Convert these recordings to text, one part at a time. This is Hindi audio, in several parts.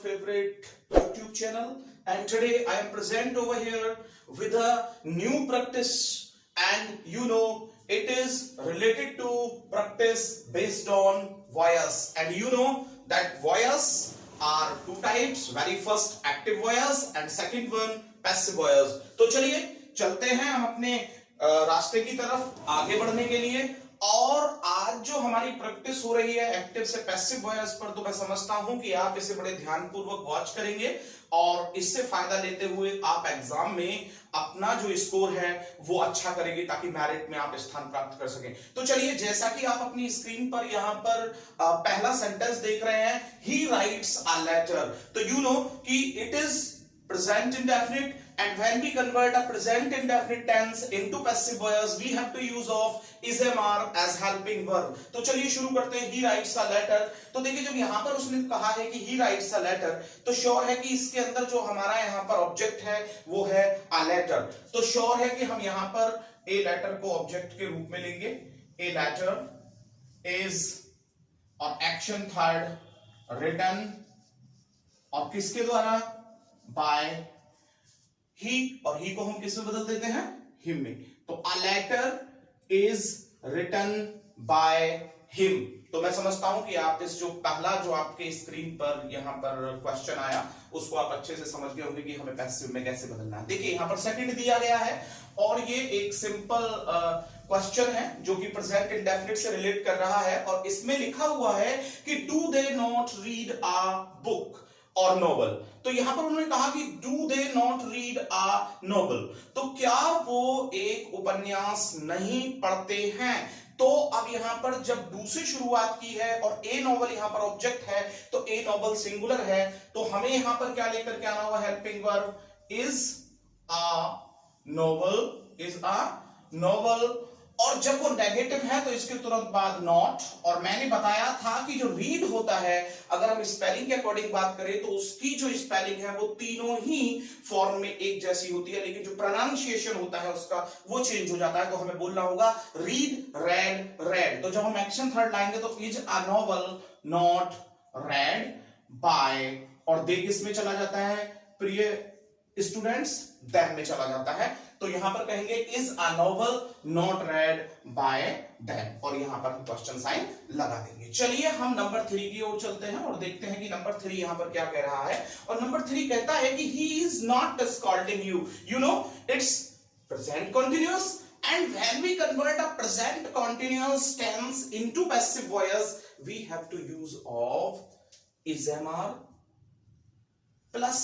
favorite YouTube channel, and today I am present over here with a new practice, and it is related to practice based on voice, and that voice are two types, very first active voice and second one passive voice। तो चलिए चलते हैं हम अपने रास्ते की तरफ आगे बढ़ने के लिए। और आज जो हमारी प्रैक्टिस हो रही है एक्टिव से पैसिव वॉइस पर, तो मैं समझता हूं कि आप इसे बड़े ध्यानपूर्वक वॉच करेंगे और इससे फायदा लेते हुए आप एग्जाम में अपना जो स्कोर है वो अच्छा करेंगे, ताकि मेरिट में आप स्थान प्राप्त कर सकें। तो चलिए, जैसा कि आप अपनी स्क्रीन पर यहाँ पर पहला सेंटेंस देख रहे हैं, ही राइट्स अ लेटर। तो कि it is present indefinite, and when we convert a present indefinite tense into passive voice we have to use of is as helping verb। तो चलिए शुरू करते हैं। he writes a letter। तो देखिए, जब यहाँ पर उसने कहा है कि he writes a letter, तो श्योर है कि इसके अंदर जो हमारा यहाँ पर ऑब्जेक्ट है वो है a letter। तो श्योर है कि हम यहाँ पर a letter को ऑब्जेक्ट के रूप में लेंगे। a letter is और एक्शन थर्ड written और किसके द्वारा, by he, और he को हम किस में बदल देते हैं, him में। तो a letter is written by him। तो मैं समझता हूं कि आप इस जो पहला जो आपके स्क्रीन पर यहां पर क्वेश्चन आया उसको आप अच्छे से समझ गए होंगे कि हमें पैसिव में कैसे बदलना है। देखिए, यहां पर सेकंड दिया गया है और ये एक सिंपल क्वेश्चन है जो कि प्रेजेंट इंडेफिनिट से रिलेट कर रहा है, और इसमें लिखा हुआ है कि do they not read a book और नोवेल। तो यहां पर उन्होंने कहा कि do they not read a novel, तो क्या वो एक उपन्यास नहीं पढ़ते हैं। तो अब यहां पर जब डू से शुरुआत की है और ए नोवेल यहां पर ऑब्जेक्ट है, तो ए नोवेल सिंगुलर है, तो हमें यहां पर क्या लेकर के आना हुआ, helping verb is a novel, is a novel. और जब वो नेगेटिव है तो इसके तुरंत बाद नॉट। और मैंने बताया था कि जो रीड होता है, अगर हम स्पेलिंग के अकॉर्डिंग बात करें तो उसकी जो स्पेलिंग है वो तीनों ही फॉर्म में एक जैसी होती है, लेकिन जो प्रोनाउंसिएशन होता है उसका वो चेंज हो जाता है। तो हमें बोलना होगा रीड, रेड, रेड। तो जब हम एक्शन थर्ड लाएंगे तो is a novel not read by, और दे किस में चला जाता है, प्रिय स्टूडेंट्स, देम में चला जाता है। तो यहां पर कहेंगे is a novel not read bye them, और यहां पर क्वेश्चन साइन लगा देंगे। चलिए हम नंबर 3 की ओर चलते हैं और देखते हैं कि नंबर 3 यहां पर क्या कह रहा है। और नंबर 3 कहता है कि he is not scolding you. It's present continuous, and when we convert a present continuous tense into passive voice we have to use of is plus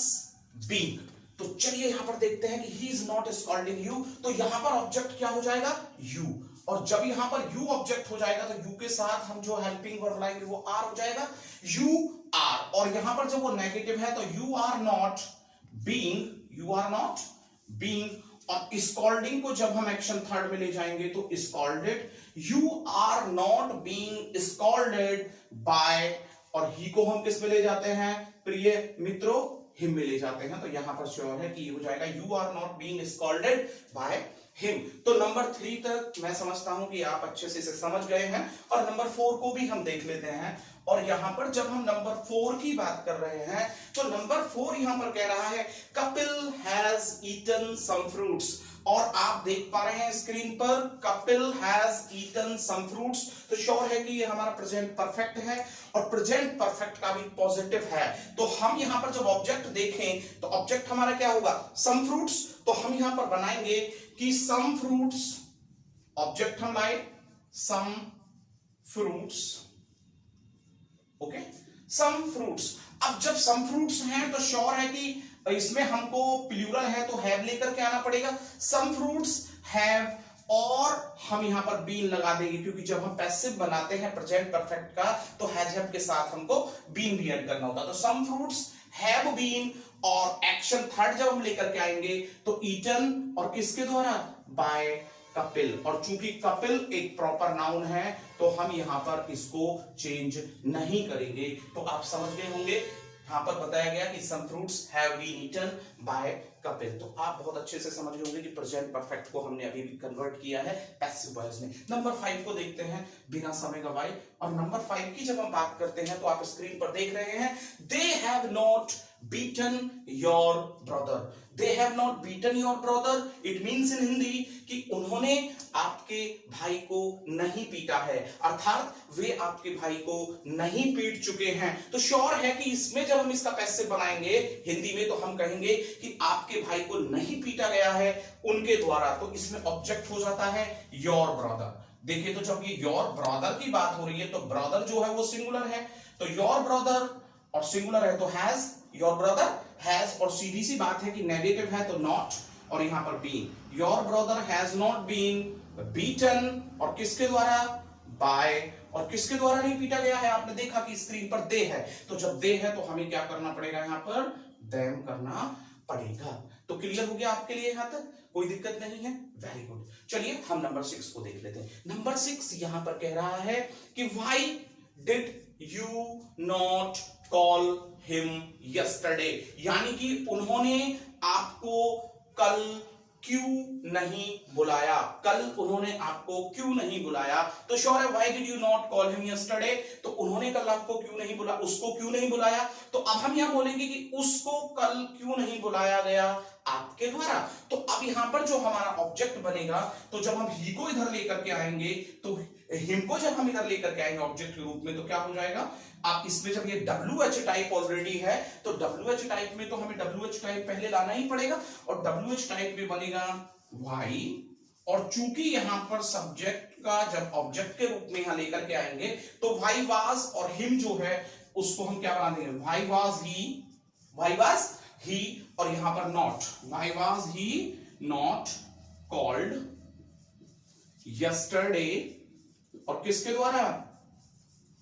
being। तो चलिए यहां पर देखते हैं कि he is not scolding you, तो यहां पर ऑब्जेक्ट क्या हो जाएगा, you। और जब यहां पर you ऑब्जेक्ट हो जाएगा तो you के साथ हम जो हेल्पिंग वर्ब लाएंगे वो are हो जाएगा, you are। और यहां पर जब वो नेगेटिव है तो you are not being, you are not being। और स्कॉल्डिंग को जब हम एक्शन थर्ड में ले जाएंगे तो scolded, you are not being scolded by, और ही को हम किस में ले जाते हैं, प्रिय मित्रों, हिम में ले जाते हैं। तो यहां पर श्योर है कि ये हो जाएगा you are not being scolded by him. तो नंबर 3 तक मैं समझता हूं कि आप अच्छे से इसे समझ गए हैं, और नंबर 4 को भी हम देख लेते हैं। और यहां पर जब हम नंबर 4 की बात कर रहे हैं तो नंबर 4 यहां पर कह रहा है Kapil has eaten some fruits. और आप देख पा रहे हैं स्क्रीन पर Kapil has eaten some fruits. तो श्योर है कि ये हमारा प्रेजेंट परफेक्ट है, और प्रेजेंट परफेक्ट का भी पॉजिटिव है। तो हम यहां पर जब ऑब्जेक्ट देखें तो ऑब्जेक्ट हमारा क्या होगा, सम फ्रूट्स। तो हम यहां पर बनाएंगे कि सम फ्रूट्स, ऑब्जेक्ट हम लाए some fruits, okay, some fruits. अब जब सम फ्रूट्स हैं तो श्योर है कि इसमें हमको प्लूरल है तो हैव लेकर के आना पड़ेगा, सम फ्रूट्स हैव, और हम यहां पर बीन लगा देंगे, क्योंकि जब हम पैसिव बनाते हैं प्रेजेंट परफेक्ट का तो हैव के साथ हमको बीन भी ऐड करना होता है। तो सम फ्रूट्स हैव बीन, और एक्शन थर्ड जब हम लेकर के आएंगे तो ईटन, और किसके द्वारा, बाय कपिल। और चूंकि कपिल एक प्रॉपर नाउन है तो हम यहां पर इसको चेंज नहीं करेंगे। तो आप समझ गए होंगे, यहां पर बताया गया कि some fruits have been eaten by Kapil. तो आप बहुत अच्छे से समझ गए होंगे कि प्रेजेंट परफेक्ट को हमने अभी भी कन्वर्ट किया है पैसिव वॉइस में। नंबर 5 को देखते हैं बिना समय गवाए। और नंबर 5 की जब हम बात करते हैं तो आप स्क्रीन पर देख रहे हैं, they have not beaten your brother, they have not beaten your brother, it means in Hindi कि उन्होंने आपके भाई को नहीं पीटा है, अर्थात वे आपके भाई को नहीं पीट चुके हैं। तो श्योर है कि इसमें जब हम इसका पैसिव बनाएंगे हिंदी में तो हम कहेंगे कि आपके भाई को नहीं पीटा गया है उनके द्वारा, तो इसमें ऑब्जेक्ट हो जाता है योर ब्रदर। देखिए तो जब ये योर ब्रदर की बात हो रही है तो ब्रदर जो है वो सिंगुलर है, तो योर ब्रदर और सिंगुलर है तो हैज, योर ब्रदर हैज, और सीधी सी बात है कि नेगेटिव है तो नॉट, और यहां पर been, your brother has not been beaten, और किसके द्वारा, बाय, और किसके द्वारा नहीं पीटा गया है, आपने देखा कि स्क्रीन पर दे है, तो जब दे है तो हमें क्या करना पड़ेगा, यहां पर देम करना पड़ेगा। तो क्लियर हो गया आपके लिए, यहां तक कोई दिक्कत नहीं है, वेरी गुड। चलिए हम नंबर 6 को देख लेते हैं। नंबर 6 यहां पर कह रहा है कि why did you not call him yesterday, यानी कि उन्होंने आपको कल क्यों नहीं बुलाया, कल उन्होंने आपको क्यों नहीं बुलाया। तो श्योर है why did you not call him yesterday, तो उन्होंने कल आपको क्यों नहीं बुलाया, उसको क्यों नहीं बुलाया। तो अब हम यहां बोलेंगे कि उसको कल क्यों नहीं बुलाया गया आपके द्वारा। तो अब यहां पर जो हमारा ऑब्जेक्ट बनेगा, तो जब हम ही को इधर लेकर के आएंगे, तो हिम को जब हम इधर लेकर के आएंगे ऑब्जेक्ट के रूप में, तो क्या हो जाएगा, आप इसमें जब ये WH टाइप ऑलरेडी है तो WH टाइप में तो हमें WH टाइप पहले लाना ही पड़ेगा, और WH टाइप में बनेगा वाई, और चूंकि यहां पर सब्जेक्ट का जब ऑब्जेक्ट के रूप में यहां लेकर के आएंगे तो वाई वाज और हिम जो है उसको हम क्या बना देंगे, वाई वाज ही, और यहां पर not, why was he not called yesterday, और किसके द्वारा,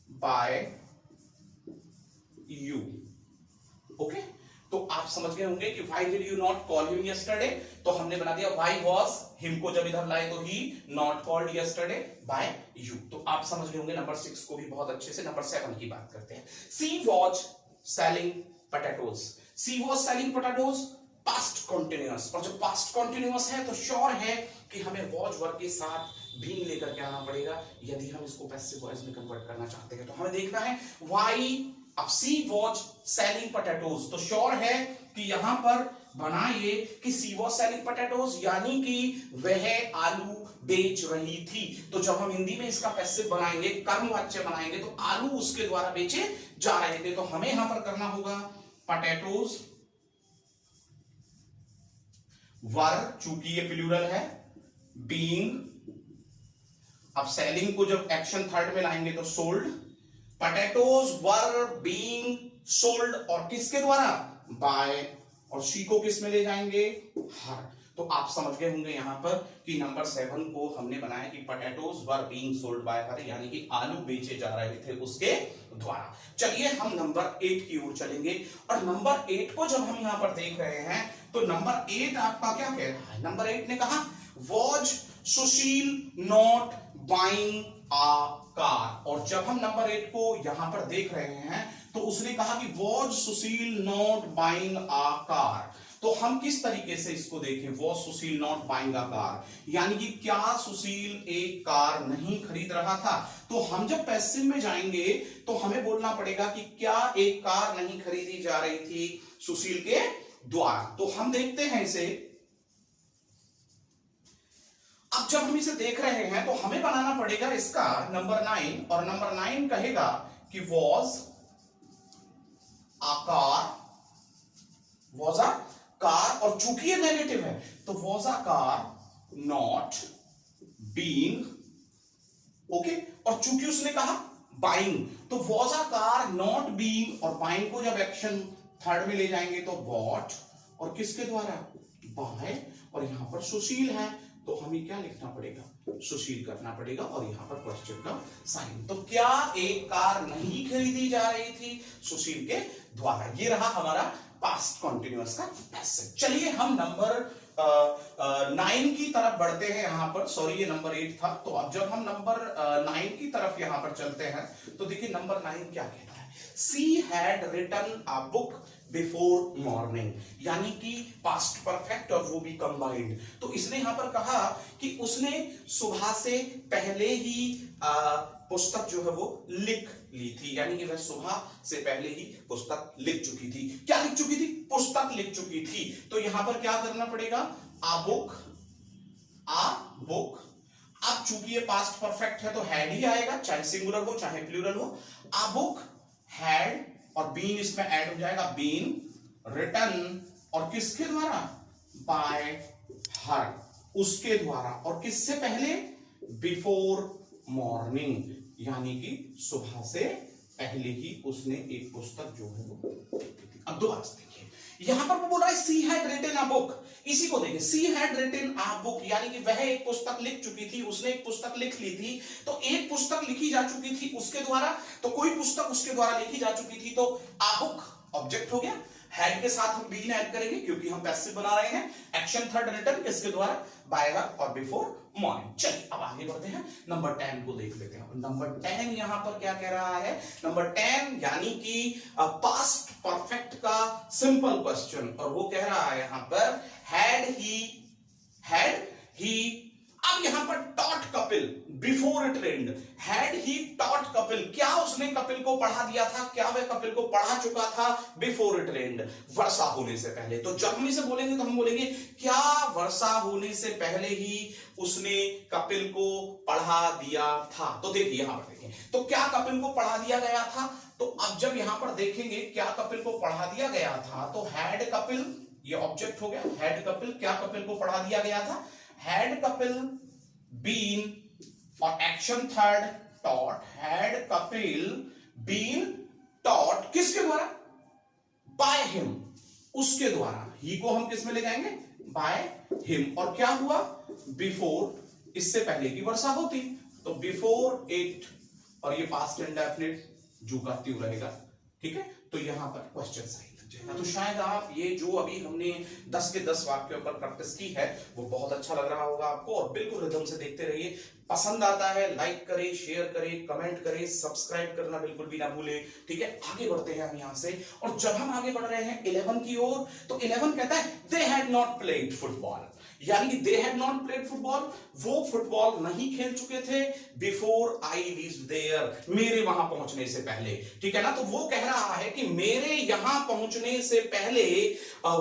बाय यू। ओके, तो आप समझ गए होंगे कि why did you not call him yesterday, तो हमने बना दिया व्हाई वाज, हिम को जब इधर लाए तो he not called yesterday by you. तो आप समझ गए होंगे नंबर 6 को भी बहुत अच्छे से। नंबर 7 की बात करते हैं। She was selling potatoes, she was selling potatoes past continuous, और जब पास्ट कॉन्टिन्यूअस है तो श्योर है कि हमें वॉज वर्ब के साथ बीइंग लेकर के आना पड़ेगा यदि हम इसको पैसिव वॉइस में कन्वर्ट करना चाहते हैं। तो हमें देखना है व्हाई, अब सी वॉज सेलिंग पोटैटोज, तो श्योर है कि यहां पर बना ये कि सी वॉज सेलिंग पोटैटोज, यानी कि वह आलू बेच रही थी। तो जब हम हिंदी में इसका पैसिव बनाएंगे, कर्म वाच्य बनाएंगे, तो आलू उसके द्वारा बेचे जा रहे थे, तो हमें यहां पर करना होगा पोटैटोज वर, चूंकि ये प्लूरल है, बीइंग, अब सेलिंग को जब एक्शन थर्ड में लाएंगे तो sold, potatoes were being sold, और किसके द्वारा, बाय, और सी को किस में ले जाएंगे, हर। तो आप समझ गए होंगे यहां पर कि नंबर 7 को हमने बनाया कि potatoes were being sold by हर, यानी कि आलू बेचे जा रहे थे उसके द्वारा। चलिए हम नंबर 8 की ओर चलेंगे, और नंबर 8 को जब हम यहां पर देख रहे हैं तो नंबर 8 आपका क्या कह रहा है, नंबर 8 ने कहा was Sushil not buying a car, और जब हम नंबर 8 को यहां पर देख रहे हैं तो उसने कहा कि was Sushil not buying a car. तो हम किस तरीके से इसको देखें, was Sushil not buying a car, यानी कि क्या सुशील एक कार नहीं खरीद रहा था। तो हम जब पैसिव में जाएंगे तो हमें बोलना पड़ेगा कि क्या एक कार नहीं खरीदी जा रही थी सुशील के द्वारा। तो हम देखते हैं इसे, अब जब हम इसे देख रहे हैं तो हमें बनाना पड़ेगा इसका नंबर 9, और नंबर 9 कहेगा कि वॉज अ कार, और चूंकि ये नेगेटिव है तो was a car not being, okay, और चूंकि उसने कहा बाइंग, तो was a car not being, और बाइंग को जब एक्शन थर्ड में ले जाएंगे तो बॉट, और किसके द्वारा, बाय, और यहां पर सुशील है तो हमें क्या लिखना पड़ेगा, सुशील करना पड़ेगा, और यहां पर क्वेश्चन का साइन। तो क्या एक कार नहीं खरीदी जा रही थी सुशील के द्वारा। ये रहा हमारा पास्ट कॉन्टिन्यूअस का पैसिव। चलिए हम नंबर 9 की तरफ बढ़ते हैं यहां पर, सॉरी ये नंबर 8 था। तो अब जब हम नंबर 9 की तरफ यहां पर चलते हैं तो देखिए नंबर 9 क्या कहता है, she had written a book before morning, यानी कि पास्ट परफेक्ट और वो भी कंबाइंड। तो इसने यहां पर कहा कि उसने सुबह से पहले ही पुस्तक जो है वो लिख ली थी, यानी कि वह सुबह से पहले ही पुस्तक लिख चुकी थी। क्या लिख चुकी थी? पुस्तक लिख चुकी थी। तो यहां पर क्या करना पड़ेगा? आ बुक, आ बुक। अब चूंकि ये पास्ट परफेक्ट है तो हैड ही आएगा, चाहे सिंगुलर हो चाहे प्लूरल हो। आ बुक हैड और बीन इसमें ऐड हो जाएगा, बीन रिटन, और किसके द्वारा? बाय हर, उसके द्वारा। और किससे पहले? बिफोर मॉर्निंग, यानी कि सुबह से पहले ही उसने एक पुस्तक जो है वो लिखी थी। अब दोबारा से देखिए, यहां पर वो बोल रहा है she had written a book. इसी को देखिए, she had written a book, यानी कि वह एक पुस्तक लिख चुकी थी, उसने एक पुस्तक लिख ली थी। तो एक पुस्तक लिखी जा चुकी थी उसके द्वारा, तो कोई पुस्तक उसके द्वारा लिखी जा चुकी थी, तो अ बुक ऑब्जेक्ट हो गया। हैड के साथ हम बीन ऐड करेंगे क्योंकि हम पैसिव बना रहे हैं। एक्शन थर्ड रिटन किसके द्वारा? बाय और बिफोर मॉर्निंग। चलिए अब आगे बढ़ते हैं, नंबर 10 को देख लेते हैं। नंबर 10 यहां पर क्या कह रहा है? नंबर 10 यानी कि पास्ट परफेक्ट का सिंपल क्वेश्चन, और वो कह रहा है यहां पर हैड ही। अब यहां पर taught Kapil before it rained, had he taught Kapil, क्या उसने कपिल को पढ़ा दिया था? क्या वह कपिल को पढ़ा चुका था बिफोर इट रेन्ड, वर्षा होने से पहले? तो जब हम इसे बोलेंगे तो हम बोलेंगे क्या वर्षा होने से पहले ही उसने कपिल को पढ़ा दिया था? तो देखिए यहां पर देखिए, तो क्या कपिल को पढ़ा दिया गया था? तो अब जब यहां पर देखेंगे क्या कपिल को पढ़ा दिया गया था, तो हैड कपिल ये ऑब्जेक्ट हो गया। हैड कपिल, क्या कपिल को पढ़ा दिया गया था? हैड कपिल बीन, और action third taught, had Kapil been taught, किसके द्वारा? बाय हिम, उसके द्वारा। ही को हम किस में ले जाएंगे? By him. और क्या हुआ? बिफोर, इससे पहले की वर्षा होती, तो बिफोर इट, और ये पास्ट इंडेफिनिट जो का त्यू रहेगा। ठीक है, तो यहां पर क्वेश्चन सही लग जाएगा। तो शायद आप ये जो अभी हमने 10 के 10 वाक्यों पर प्रैक्टिस की है वो बहुत अच्छा लग रहा होगा आपको, और बिल्कुल रिदम से देखते रहिए। पसंद आता है लाइक करें, शेयर करें, कमेंट करें, सब्सक्राइब करना बिल्कुल भी ना भूलें। ठीक है, आगे बढ़ते हैं हम यहां से। और जब हम आगे बढ़ रहे हैं 11 की ओर, तो 11 कहता है they had not played football, यानी कि they had not played football, वो फुटबॉल नहीं खेल चुके थे बिफोर आई रीच्ड देयर, मेरे वहां पहुंचने से पहले। ठीक है ना, तो वो कह रहा है कि मेरे यहां पहुंचने से पहले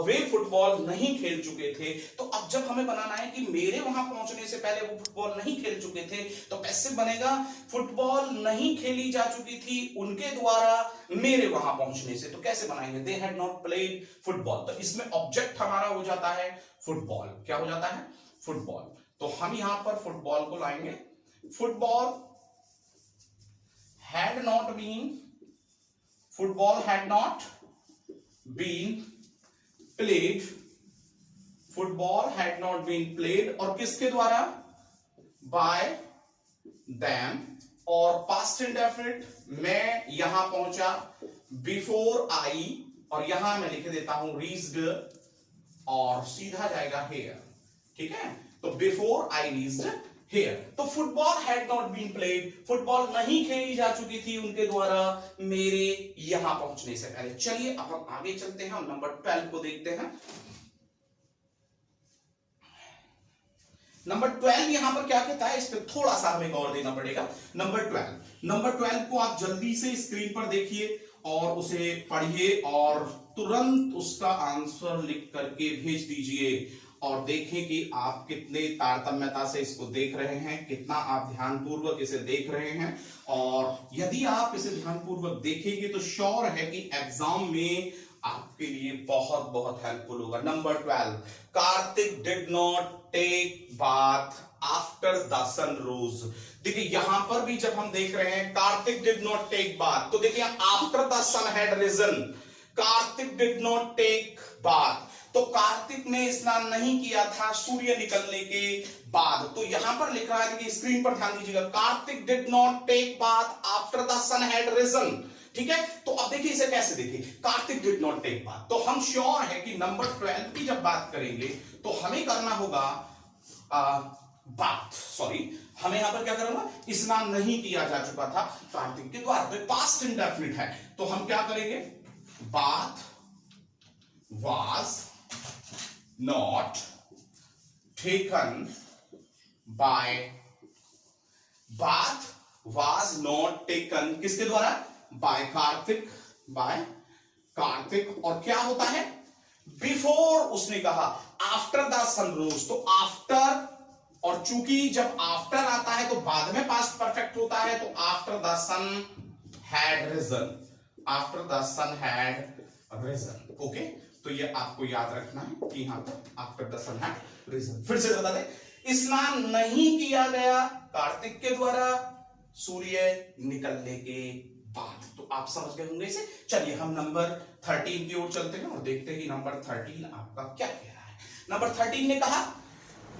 वे फुटबॉल नहीं खेल चुके थे। तो अब जब हमें बनाना है कि मेरे वहां पहुंचने से पहले वो फुटबॉल नहीं खेल चुके थे, तो पैसिव बनेगा फुटबॉल नहीं खेली जा चुकी थी उनके द्वारा मेरे वहां पहुंचने से। तो कैसे बनाएंगे? They had not played football, तो इसमें ऑब्जेक्ट हमारा हो जाता है फुटबॉल। क्या हो जाता है? फुटबॉल। तो हम यहां पर फुटबॉल को लाएंगे, football had not been, football had not been played, football had not been played, और किसके द्वारा? By them. और पास्ट इंडेफिनिट, मैं यहां पहुंचा बिफोर आई, और यहां मैं लिख देता हूं रीच्ड, और सीधा जाएगा हेयर। ठीक है, तो बिफोर आई रीच्ड हेयर। तो football had not been played, फुटबॉल नहीं खेली जा चुकी थी उनके द्वारा मेरे यहां पहुंचने से पहले। चलिए अब हम आगे चलते हैं, हम नंबर 12 को देखते हैं। नंबर 12 यहां पर क्या कहता है, इस पर थोड़ा सा हमें गौर देना पड़ेगा। नंबर 12 को आप जल्दी से स्क्रीन पर देखिए और उसे पढ़िए, और तुरंत उसका आंसर लिख करके भेज दीजिए, और देखें कि आप कितने तारतम्यता से इसको देख रहे हैं, कितना आप ध्यानपूर्वक इसे देख रहे हैं। और यदि आप इसे ध्यानपूर्वक देखेंगे तो श्योर है कि एग्जाम में आपके लिए बहुत बहुत हेल्पफुल होगा। Number 12, Kartik did not take bath after the sun rose. देखिए यहां पर भी जब हम देख रहे हैं Kartik did not take bath, तो देखिए after the sun had risen, Kartik did not take bath, तो कार्तिक ने स्नान नहीं किया था सूर्य निकलने के बाद। तो यहां पर लिख रहा है कि स्क्रीन पर ध्यान दीजिएगा, Kartik did not take bath after the sun had risen. ठीक है, तो अब देखिए इसे कैसे देखिए, Kartik did not take bath, तो हम श्योर है कि नंबर 12 की जब बात करेंगे तो हमें करना होगा बात, सॉरी हमें यहां पर क्या करना, स्नान नहीं किया जा चुका था कार्तिक के द्वारा, तो पास्ट इंडेफिनिट है, तो हम क्या करेंगे, bath was not taken by, bath was not taken किसके द्वारा? By Kartik, by Kartik. और क्या होता है? बिफोर उसने कहा, आफ्टर द सन रोज, तो आफ्टर, और चूंकि जब आफ्टर आता है तो बाद में पास्ट परफेक्ट होता है, तो after the sun had risen, after the sun had risen. Okay, तो ये आपको याद रखना है कि यहां पर after the sun had risen. फिर से बता दें, स्नान नहीं किया गया कार्तिक के द्वारा सूर्य निकलने के बाद। तो आप समझ गए होंगे इसे। चलिए हम नंबर 13 की ओर चलते हैं और देखते हैं कि नंबर 13 आपका क्या कह रहा है। नंबर 13 ने कहा,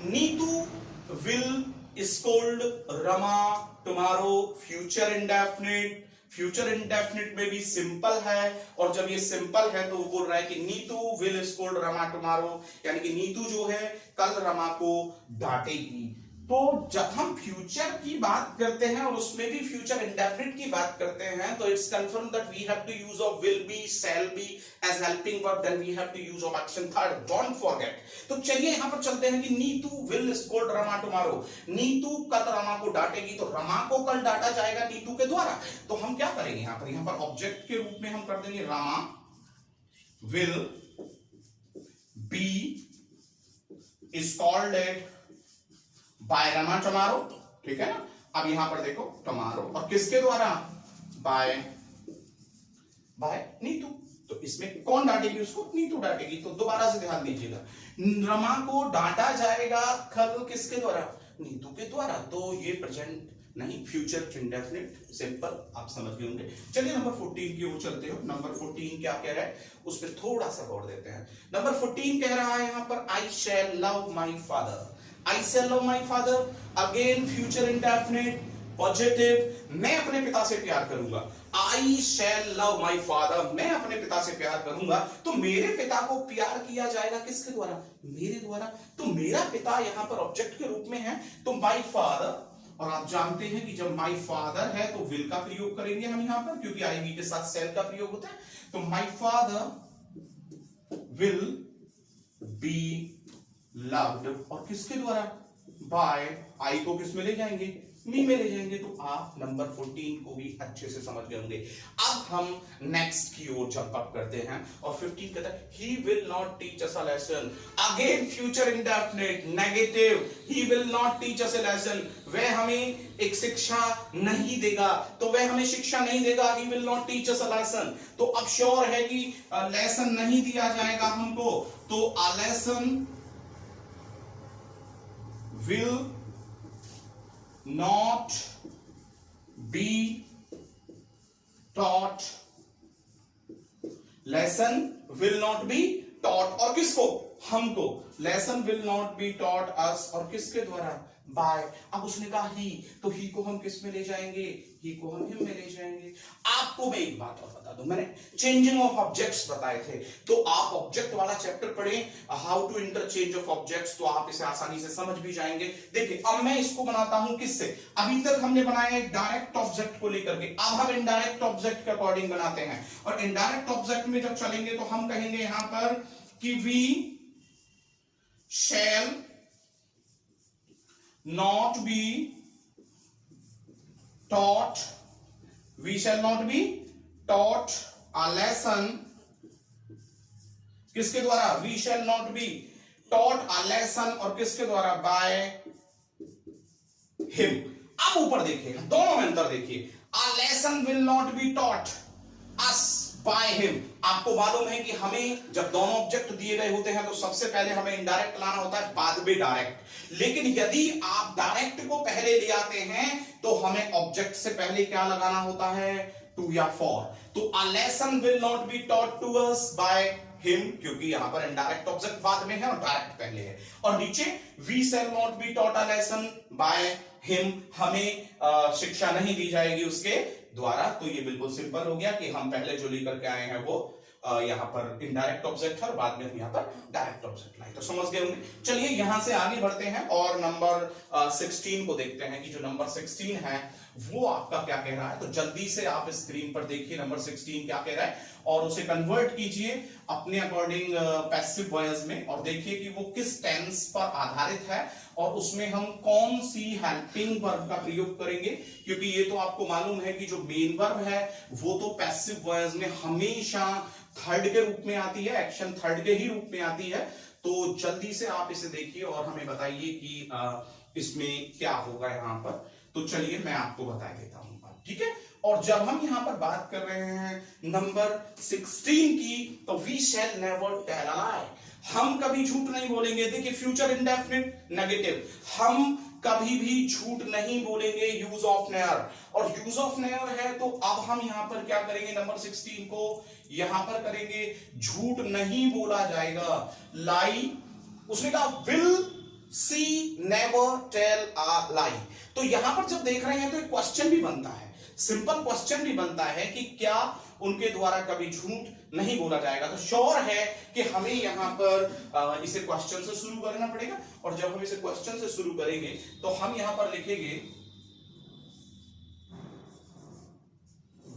Neetu will scold Rama tomorrow, future indefinite. Future indefinite में भी सिंपल है, और जब ये सिंपल है तो वो बोल रहा है कि Neetu will scold Rama tomorrow, यानी कि नीतू जो है कल रमा को डांटेगी। तो जब हम फ्यूचर की बात करते हैं और उसमें भी फ्यूचर इंडेफिनिट की बात करते हैं, तो it's confirm that we have to use of will be, shall be as helping verb, then we have to use of action third, don't forget. तो चलिए यहां पर चलते हैं कि Neetu will scold Rama tomorrow, Neetu कल रमा को डांटेगी, तो रमा को कल डांटा जाएगा नीतू के द्वारा। तो हम क्या करेंगे यहां पर ऑब्जेक्ट के रूप में हम कर देंगे Rama will be scolded by Rama tomorrow, ठीक है ना। अब यहां पर देखो टुमारो, और किसके द्वारा? बाय नीतू। तो इसमें कौन डांटेगी उसको? नीतू डांटेगी। तो दोबारा से ध्यान दीजिएगा, रमा को डांटा जाएगा कल किसके द्वारा? नीतू के द्वारा। तो ये प्रेजेंट नहीं, फ्यूचर इंडेफिनिट, सिंपल, आप समझ गए होंगे। चलिए नंबर 14 की ओर चलते हो। नंबर 14 क्या कह रहा है उस पर थोड़ा सा गौर देते हैं। नंबर 14 कह रहा है यहां पर, I shall love my father. I shall love my father, again future indefinite, positive, मैं अपने पिता से प्यार करूंगा। I shall love my father, मैं अपने पिता से प्यार करूंगा। तो मेरे पिता को प्यार किया जाएगा किसके द्वारा? मेरे द्वारा। तो मेरा पिता यहाँ पर ऑब्जेक्ट के रूप में है, तो my father, और आप जानते हैं कि जब my father है तो will का प्रयोग करेंगे हम यहाँ पर, क्योंकि I V के साथ shall का प्रयोग होता है। तो my father will be loved, और किसके द्वारा? बाय, आई को किस में ले जाएंगे? मी में ले जाएंगे। तो आप नंबर 14 को भी अच्छे से समझ गए होंगे। अब हम नेक्स्ट की ओर जंप अप करते हैं और 15 कहता है, he will not teach us a lesson, again future indefinite, negative, he will not teach us a lesson, वह हमें एक शिक्षा नहीं देगा। तो वह हमें शिक्षा नहीं देगा, he will not teach us a lesson। तो अब श्योर है कि लेसन नहीं दिया जाएगा हमको, तो a lesson will not be taught, lesson will not be taught, और किसको? हमको। lesson will not be taught us, और किसके द्वारा? बाय। अब उसने कहा ही, तो ही को हम किस में ले जाएंगे? ही को हम हिम में ले जाएंगे। आपको मैं एक बात और बता दूं, मैंने चेंजिंग ऑफ ऑब्जेक्ट्स बताए थे, तो आप ऑब्जेक्ट वाला चैप्टर पढ़ें, how to interchange of objects, तो आप इसे आसानी से समझ भी जाएंगे। देखिए अब मैं इसको बनाता हूं किससे? अभी तक हमने बनाया एक डायरेक्ट ऑब्जेक्ट को लेकर के, अब हम इनडायरेक्ट ऑब्जेक्ट के अकॉर्डिंग बनाते हैं। और इनडायरेक्ट ऑब्जेक्ट में जब चलेंगे तो हम कहेंगे यहां पर कि we shall not be taught, we shall not be taught a lesson, किसके द्वारा? we shall not be taught a lesson, और किसके द्वारा? by him। अब ऊपर देखिए, दोनों में अंतर देखिए, a lesson will not be taught us by him। आपको मालूम है कि हमें जब दोनों ऑब्जेक्ट दिए गए होते हैं तो सबसे पहले हमें इनडायरेक्ट लाना होता है, बाद में डायरेक्ट। लेकिन यदि आप डायरेक्ट को पहले ले आते हैं तो हमें ऑब्जेक्ट से पहले क्या लगाना होता है? टू या फॉर। तो a lesson will not be taught to us by him, क्योंकि यहां पर इनडायरेक्ट ऑब्जेक्ट बाद में है और डायरेक्ट पहले है। और नीचे we shall not be taught a lesson by him, हमें शिक्षा नहीं दी जाएगी उसके द्वारा। तो ये बिल्कुल सिंपल हो गया कि हम पहले जो लेकर के आए हैं वो यहाँ पर इनडायरेक्ट ऑब्जेक्ट है और बाद में हम यहाँ पर डायरेक्ट ऑब्जेक्ट लाए। तो समझ गए होंगे। चलिए यहां से आगे बढ़ते हैं और नंबर 16 को देखते हैं कि जो नंबर 16 है वो आपका क्या कह रहा है। तो जल्दी से आप स्क्रीन पर देखिए नंबर 16 क्या कह रहा है और उसे कन्वर्ट कीजिए अपने अकॉर्डिंग पैसिव वॉइस में और देखिए कि वो किस टेंस पर आधारित है और उसमें हम कौन सी हेल्पिंग वर्ब का प्रयोग करेंगे, क्योंकि ये तो आपको मालूम है कि जो मेन वर्ब है वो तो पैसिव वॉइस में हमेशा थर्ड के रूप में आती है, एक्शन थर्ड के ही रूप में आती है। तो जल्दी से आप इसे देखिए और हमें बताइए कि इसमें क्या होगा यहाँ पर। तो चलिए मैं आपको बता देता हूं, ठीक है। और जब हम यहां पर बात कर रहे हैं नंबर 16 की, तो we shall never tell a lie, हम कभी झूठ नहीं बोलेंगे। देखिए फ्यूचर इंडेफिनिट नेगेटिव, हम कभी भी झूठ नहीं बोलेंगे, यूज ऑफ नेवर। और यूज ऑफ नेवर है तो अब हम यहां पर क्या करेंगे, नंबर 16 को यहां पर करेंगे, झूठ नहीं बोला जाएगा। लाई, उसने कहा will she never tell a lie. तो यहां पर जब देख रहे हैं तो एक क्वेश्चन भी बनता है, सिंपल क्वेश्चन भी बनता है कि क्या उनके द्वारा कभी झूठ नहीं बोला जाएगा। तो श्योर है कि हमें यहां पर इसे क्वेश्चन से शुरू करना पड़ेगा और जब हम इसे क्वेश्चन से शुरू करेंगे तो हम यहां पर लिखेंगे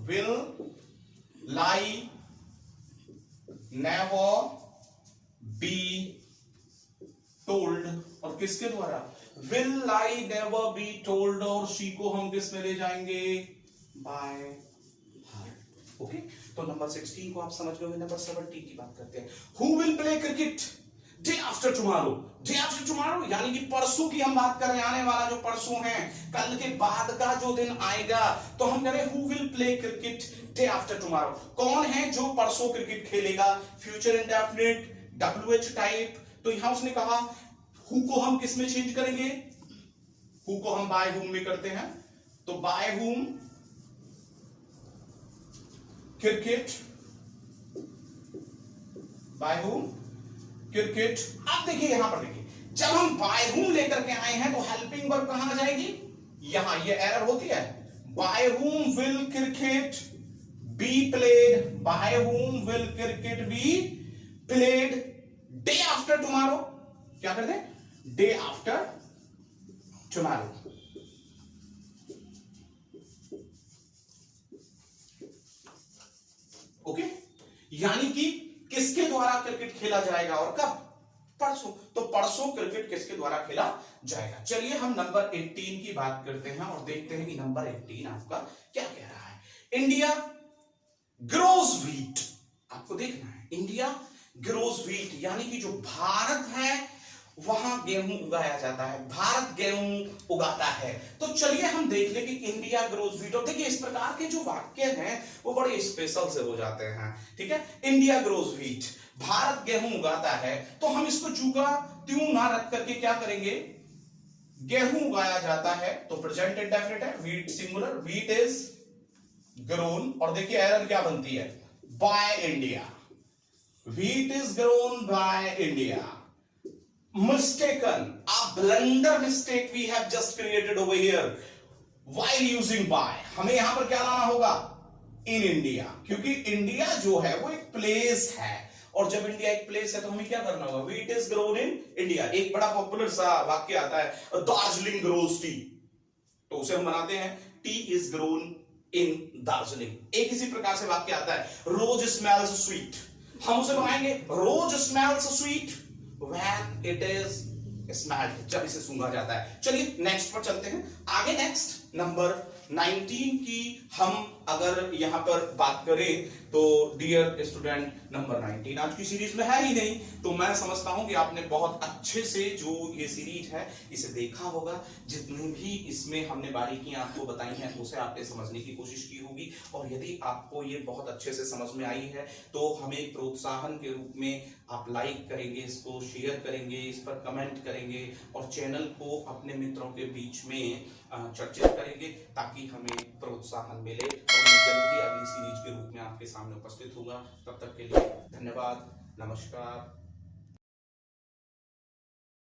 will lie never be told, और किसके द्वारा, will lie never be told, और शी को हम किस में ले जाएंगे, बाय हर। ओके, तो नंबर 16 को आप समझ गए। नंबर 17 की बात करते हैं। Who will play cricket day after tomorrow. Day after tomorrow यानी कि परसों की हम बात कर रहे हैं, आने वाला जो परसों है, कल के बाद का जो दिन आएगा, तो हम कह रहे हैं who will play cricket day after tomorrow, कौन है जो परसों क्रिकेट खेलेगा। फ्यूचर इंडेफिनिट WH टाइप, तो यहां उसने कहा हु को हम किस में चेंज करेंगे, हु को हम बाय हुम में करते हैं, तो by whom cricket, by whom cricket. अब देखिए यहां पर देखिए, जब हम बाय हुम लेकर के आए हैं तो हेल्पिंग वर्ब कहां आ जाएगी, यहां ये एरर होती है। By whom will cricket be played, by whom will cricket be played day after tomorrow, क्या करते हैं, डे आफ्टर टुमारो। ओके, यानी कि किसके द्वारा क्रिकेट खेला जाएगा और कब, परसों। तो परसों क्रिकेट किसके द्वारा खेला जाएगा। चलिए हम नंबर 18 की बात करते हैं और देखते हैं कि नंबर 18 आपका क्या कह रहा है। इंडिया ग्रोज व्हीट, आपको देखना है, इंडिया ग्रोज व्हीट यानी कि जो भारत है वहां गेहूं उगाया जाता है, भारत गेहूं उगाता है। तो चलिए हम देख ले कि इंडिया ग्रोज व्हीट, और देखिए इस प्रकार के जो वाक्य हैं वो बड़े स्पेशल से हो जाते हैं, ठीक है। इंडिया ग्रोज व्हीट, भारत गेहूं उगाता है, तो हम इसको चूका त्यों ना रख करके क्या करेंगे, गेहूं उगाया जाता है, तो प्रेजेंट इंडेफिनिट है, wheat singular, wheat is grown, और देखिए एरर क्या बनती है, by India, wheat is grown by India. Mistaken, a blunder mistake we have just created over here while using by, हमें यहां पर क्या लाना होगा, in India, क्योंकि इंडिया जो है वो एक प्लेस है, और जब इंडिया एक प्लेस है तो हमें क्या करना होगा, wheat is grown in India। एक बड़ा पॉपुलर सा वाक्य आता है, दार्जिलिंग ग्रोज टी, तो उसे हम बनाते हैं T is grown in Darjeeling. एक इसी प्रकार से वाक्य आता है, रोज स्मेल्स स्वीट, हम उसे बनाएंगे rose smells sweet when it is smelled, जब इसे सूंघा जाता है। चलिए नेक्स्ट पर चलते हैं आगे। नेक्स्ट नंबर 19 की हम अगर यहां पर बात करें तो डियर स्टूडेंट, नंबर 19 आज की सीरीज में है ही नहीं, तो मैं समझता हूं कि आपने बहुत अच्छे से जो ये सीरीज है इसे देखा होगा, जितनी भी इसमें हमने बारीकियां आपको बताई हैं उसे आपने समझने की कोशिश की होगी, और यदि आपको ये बहुत अच्छे से समझ में आई है तो हमें प्रोत्साहन के रूप में आप लाइक करेंगे, इसको शेयर करेंगे, इस पर कमेंट करेंगे और चैनल को अपने मित्रों के बीच में चर्चित करेंगे ताकि हमें प्रोत्साहन मिले, और मैं जल्दी अगली सीरीज के रूप में आपके सामने उपस्थित होगा। तब तक के लिए धन्यवाद, नमस्कार।